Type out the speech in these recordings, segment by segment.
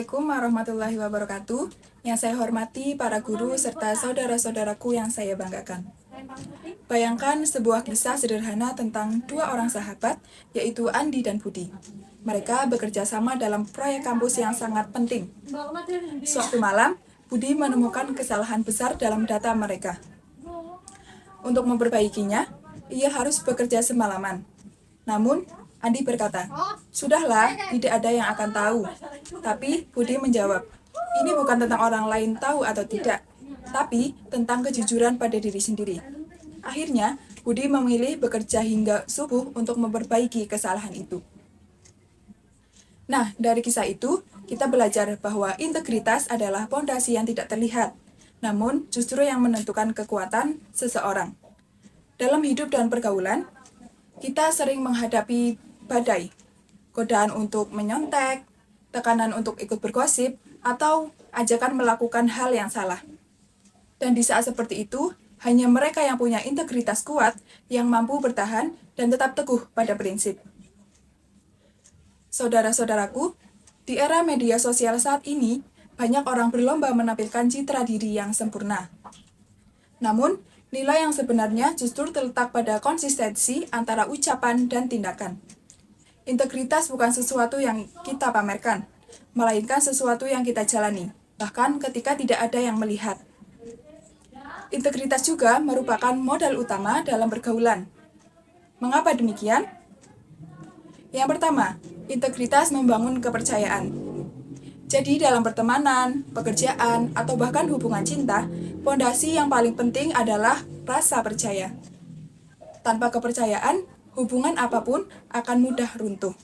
Assalamualaikum warahmatullahi wabarakatuh. Yang saya hormati para guru serta saudara-saudaraku yang saya banggakan. Bayangkan sebuah kisah sederhana tentang dua orang sahabat, yaitu Andi dan Budi. Mereka bekerja sama dalam proyek kampus yang sangat penting. Suatu malam, Budi menemukan kesalahan besar dalam data mereka. Untuk memperbaikinya, ia harus bekerja semalaman. Namun, Andi berkata, "Sudahlah, tidak ada yang akan tahu." Tapi Budi menjawab, "Ini bukan tentang orang lain tahu atau tidak, tapi tentang kejujuran pada diri sendiri." Akhirnya, Budi memilih bekerja hingga subuh untuk memperbaiki kesalahan itu. Nah, dari kisah itu, kita belajar bahwa integritas adalah pondasi yang tidak terlihat, namun justru yang menentukan kekuatan seseorang. Dalam hidup dan pergaulan, kita sering menghadapi badai, godaan untuk menyontek, tekanan untuk ikut bergosip, atau ajakan melakukan hal yang salah. Dan di saat seperti itu, hanya mereka yang punya integritas kuat yang mampu bertahan dan tetap teguh pada prinsip. Saudara-saudaraku, di era media sosial saat ini, banyak orang berlomba menampilkan citra diri yang sempurna. Namun, nilai yang sebenarnya justru terletak pada konsistensi antara ucapan dan tindakan. Integritas bukan sesuatu yang kita pamerkan, melainkan sesuatu yang kita jalani, bahkan ketika tidak ada yang melihat. Integritas juga merupakan modal utama dalam pergaulan. Mengapa demikian? Yang pertama, integritas membangun kepercayaan. Jadi dalam pertemanan, pekerjaan, atau bahkan hubungan cinta, pondasi yang paling penting adalah rasa percaya. Tanpa kepercayaan, hubungan apapun akan mudah runtuh.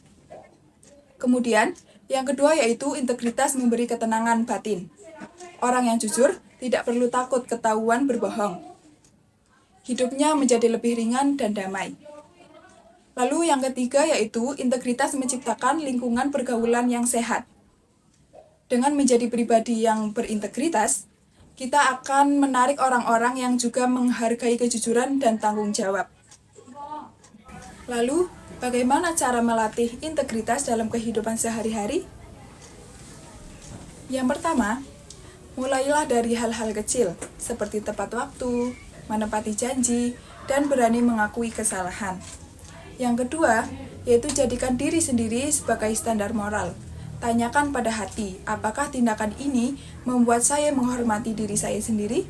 Kemudian, yang kedua yaitu integritas memberi ketenangan batin. Orang yang jujur tidak perlu takut ketahuan berbohong. Hidupnya menjadi lebih ringan dan damai. Lalu yang ketiga yaitu integritas menciptakan lingkungan pergaulan yang sehat. Dengan menjadi pribadi yang berintegritas, kita akan menarik orang-orang yang juga menghargai kejujuran dan tanggung jawab. Lalu, bagaimana cara melatih integritas dalam kehidupan sehari-hari? Yang pertama, mulailah dari hal-hal kecil, seperti tepat waktu, menepati janji, dan berani mengakui kesalahan. Yang kedua, yaitu jadikan diri sendiri sebagai standar moral. Tanyakan pada hati, apakah tindakan ini membuat saya menghormati diri saya sendiri?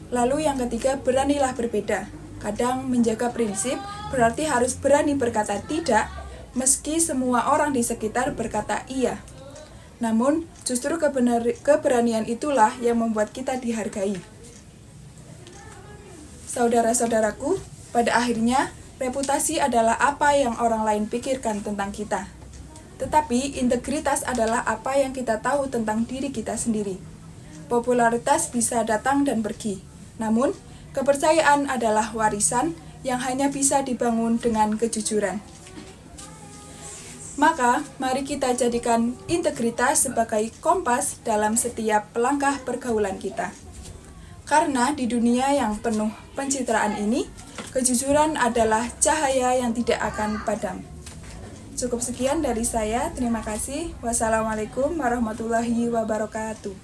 Lalu yang ketiga, beranilah berbeda. Kadang menjaga prinsip berarti harus berani berkata tidak, meski semua orang di sekitar berkata iya. Namun, justru keberanian itulah yang membuat kita dihargai. Saudara-saudaraku, pada akhirnya, reputasi adalah apa yang orang lain pikirkan tentang kita. Tetapi, integritas adalah apa yang kita tahu tentang diri kita sendiri. Popularitas bisa datang dan pergi, namun, kepercayaan adalah warisan yang hanya bisa dibangun dengan kejujuran. Maka, mari kita jadikan integritas sebagai kompas dalam setiap langkah pergaulan kita. Karena di dunia yang penuh pencitraan ini, kejujuran adalah cahaya yang tidak akan padam. Cukup sekian dari saya, terima kasih. Wassalamualaikum warahmatullahi wabarakatuh.